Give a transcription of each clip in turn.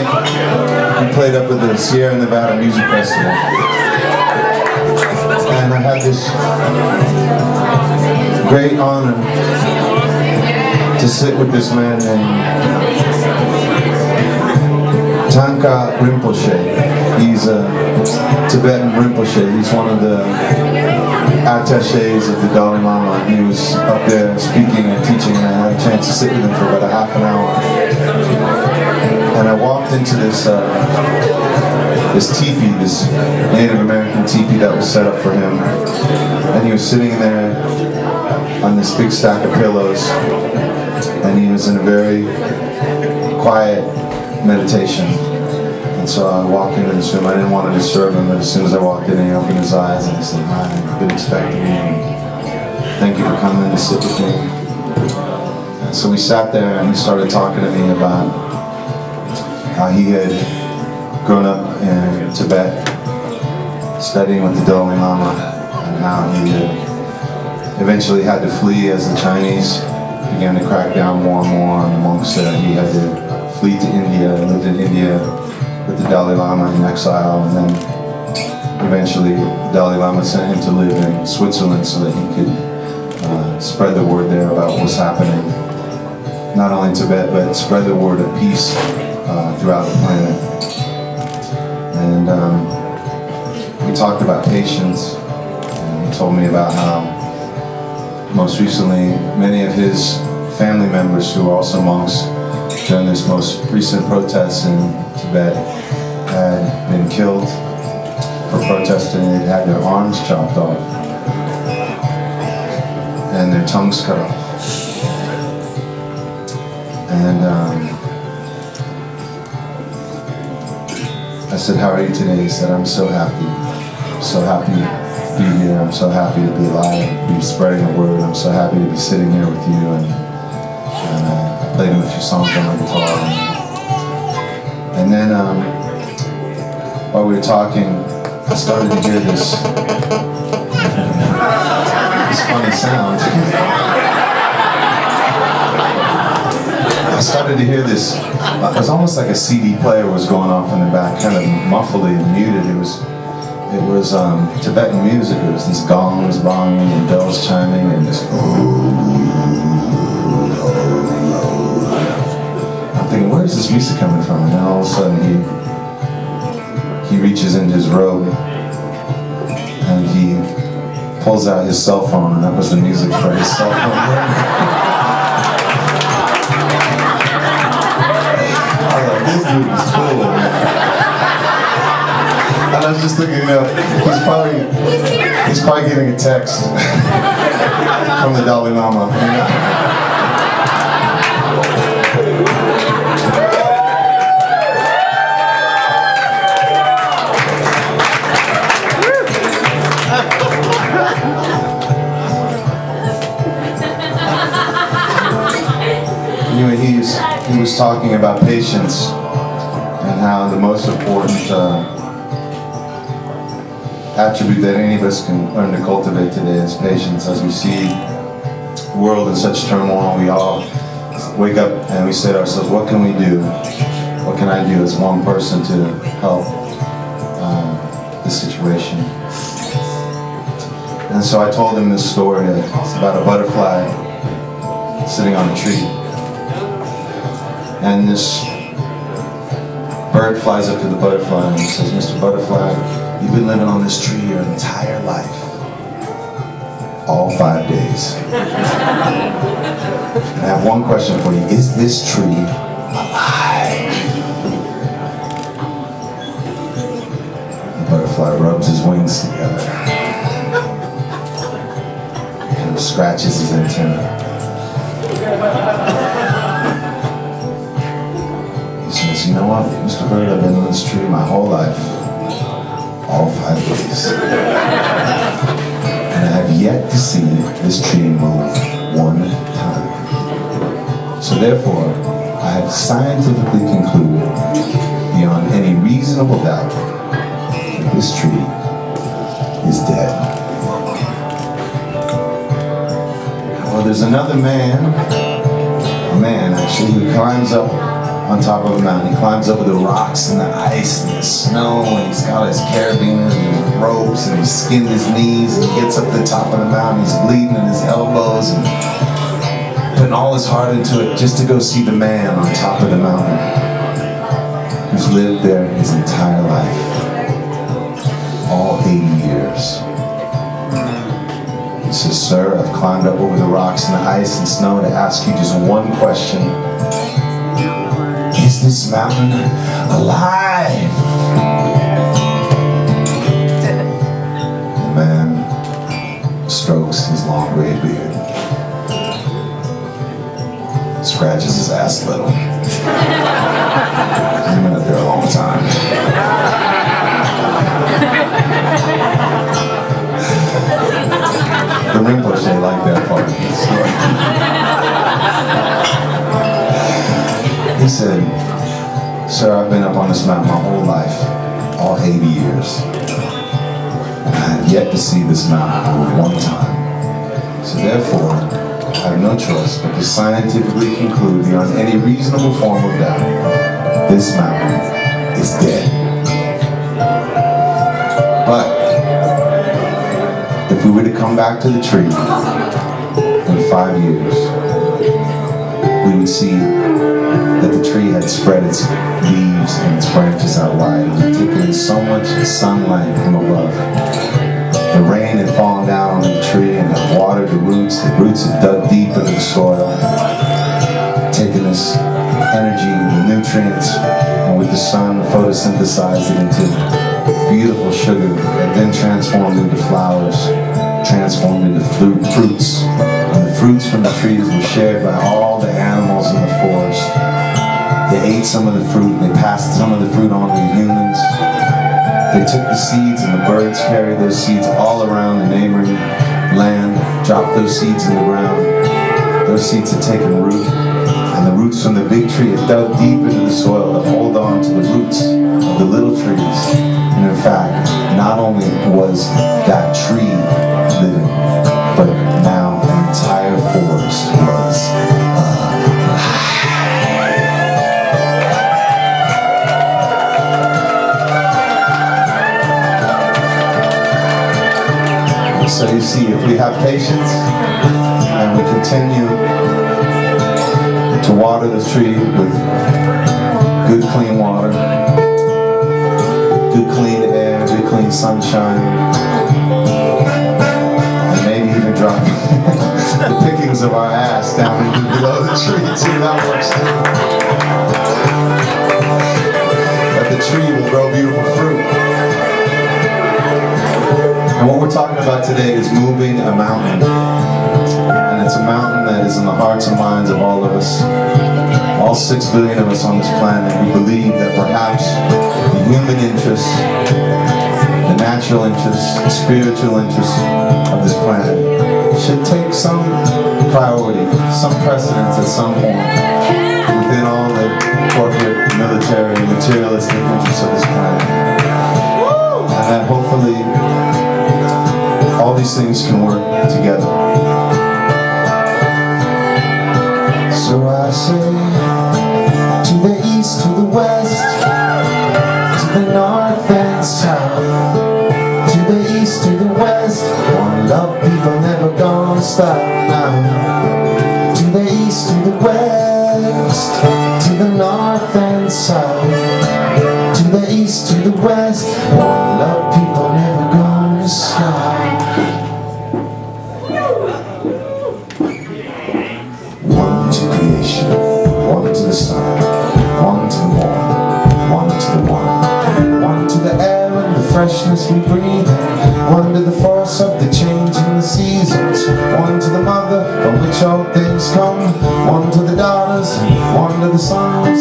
night, we played up at the Sierra Nevada Music Festival. And I had this great honor to sit with this man named Tanka Rinpoche. He's a Tibetan Rinpoche. He's one of the attaches of the Dalai Lama. He was up there speaking and teaching, and I had a chance to sit with him for about a half an hour. And I walked into this teepee, this Native American teepee that was set up for him. And he was sitting there on this big stack of pillows, and he was in a very quiet meditation. And so I walked into this room. I didn't want to disturb him, but as soon as I walked in, he opened his eyes and he said, "Hi, I've been expecting you. Thank you for coming to sit with me." And so we sat there and he started talking to me about how he had grown up in Tibet, studying with the Dalai Lama, and how he eventually had to flee as the Chinese began to crack down more and more on the monks there. He had to flee to India and lived in India with the Dalai Lama in exile, and then eventually the Dalai Lama sent him to live in Switzerland so that he could spread the word there about what was happening, not only in Tibet, but spread the word of peace throughout the planet. And we talked about patience, and he told me about how most recently many of his family members who were also monks during this most recent protests in Tibet had been killed for protesting. They'd had their arms chopped off and their tongues cut off. And I said, "How are you today?" He said, "I'm so happy. I'm so happy to be here. I'm so happy to be alive, be spreading the word. I'm so happy to be sitting here with you." And I played him a few songs on my guitar. And then while we were talking, I started to hear this funny sound. I started to hear this, it was almost like a CD player was going off in the back, kind of muffly and muted. It was Tibetan music. It was these gongs bonging and bells chiming and this. I'm thinking, where is this music coming from? And then all of a sudden he reaches into his robe and he pulls out his cell phone, and that was the music for his cell phone. This dude is cool. And I was just thinking, he's probably getting a text from the Dalai Lama. Anyway, he was talking about patience and how the most important attribute that any of us can learn to cultivate today is patience. As we see the world in such turmoil, we all wake up and we say to ourselves, what can we do? What can I do as one person to help this situation? And so I told him this story. It's about a butterfly sitting on a tree. And this bird flies up to the butterfly and he says, "Mr. Butterfly, you've been living on this tree your entire life. All 5 days. And I have one question for you. Is this tree alive?" The butterfly rubs his wings together. And scratches his antenna. He says, "You know what, Mr. Bird, I've been on this tree my whole life. All 5 days. And I have yet to see this tree move one time. So therefore, I have scientifically concluded, beyond any reasonable doubt, that this tree is dead." Well, there's another man, a man actually, who climbs up on top of a mountain. He climbs over the rocks and the ice and the snow, and he's got his carabiners and his ropes, and he's skinned his knees, and he gets up to the top of the mountain. He's bleeding in his elbows and putting all his heart into it just to go see the man on top of the mountain who's lived there his entire life, all 80 years. He says, "Sir, I've climbed up over the rocks and the ice and snow to ask you just one question. Is this mountain alive?" The man strokes his long gray beard, scratches his ass a little. He's been up there a long time. The Rinpoche like that part of the story. He said, "Sir, I've been up on this mountain my whole life, all 80 years. And I have yet to see this mountain move one time. So therefore, I have no choice but to scientifically conclude beyond any reasonable form of doubt, this mountain is dead. But if we were to come back to the tree in 5 years, we would see that the tree had spread its leaves and its branches out wide and had taken in so much sunlight from above. The rain had fallen down on the tree and had watered the roots had dug deep into the soil, taken this energy, the nutrients, and with the sun photosynthesized it into beautiful sugar that then transformed into flowers, transformed into fruits. And the fruits from the trees were shared by all the animals in the forest. They ate some of the fruit and they passed some of the fruit on to humans. They took the seeds and the birds carried those seeds all around the neighboring land, dropped those seeds in the ground. Those seeds had taken root, and the roots from the big tree had dug deep into the soil to hold on to the roots of the little trees. And in fact, not only was that tree living, but now an entire forest was So you see, if we have patience and we continue to water the tree with good clean water, good clean air, good clean sunshine, and maybe even drop the pickings of our ass down below the tree, see that works. That the tree will grow beautiful fruit. And what we're talking about today is moving a mountain. And it's a mountain that is in the hearts and minds of all of us. All 6 billion of us on this planet who believe that perhaps the human interests, the natural interests, the spiritual interests of this planet should take some priority, some precedence at some point within all the corporate, military, materialistic interests of this planet. And that hopefully all these things can work together. So I say, to the east, to the west, to the north and south, to the east, to the west, one love, people never gonna stop now. To the east, to the west, to the north and south, to the east, to the west, one love, people never gonna stop. One to creation, one to the sun, one to the morn, one to the one to the air and the freshness we breathe in, one to the force of the change in the seasons, one to the mother from which all things come, one to the daughters, one to the sons,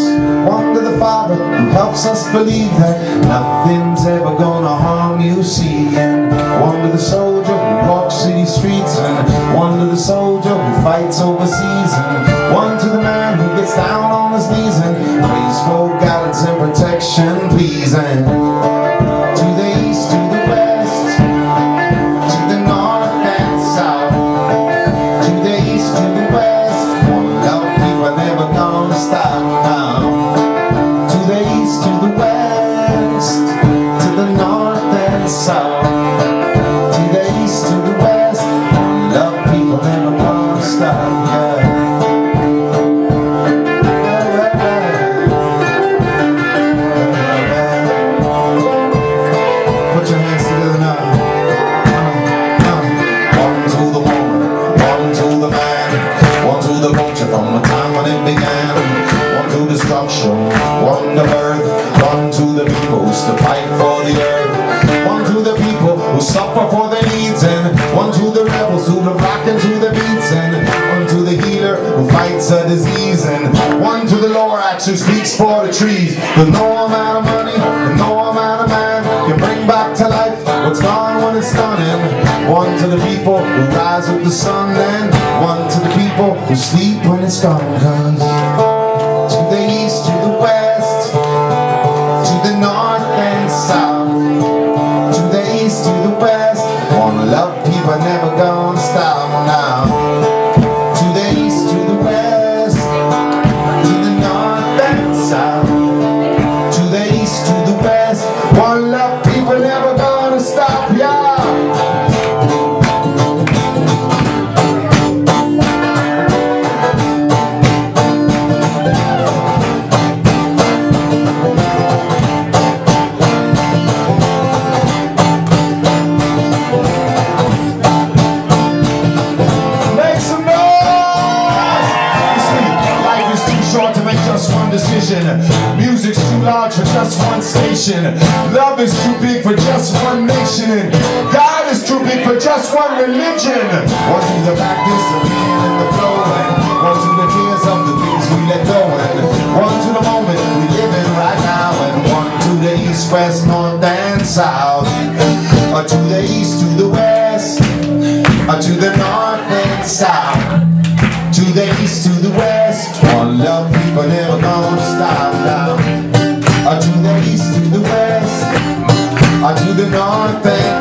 one to the father who helps us believe that nothing's ever gonna harm you, see, and one to the soldier who walks city streets, and one to the soldier who fights overseas, and one to the man who gets down on his knees and prays for guidance and protection, please. And to the east, to the west, to the north and south, to the east, to the west, one love, people never gonna stop now. destruction. One to birth, one to the people who still fight for the earth. One to the people who suffer for their needs, and one to the rebels who live rocking to the beats, and one to the healer who fights a disease, and one to the Lorax who speaks for the trees. But no amount of money and no amount of man can bring back to life what's gone when it's done. And one to the people who rise with the sun, and one to the people who sleep when it's gone. 'Cause to the east, to the west, to the north and south, to the east, to the west, one love people never gonna stop now. To the east, to the west, to the north and south, to the east, to the west, one love people never gonna stop, yeah. Music's too large for just one station. Love is too big for just one nation. And God is too big for just one religion. One to the practice of being in the flow, and one to the tears of the things we let go, and one to the moment we live in right now, and one to the east, west, north and south, or to the east, to the west, or to the north and south, to the east, to the west. One love people never gonna stop now. Or to the east, to the west, or to the north and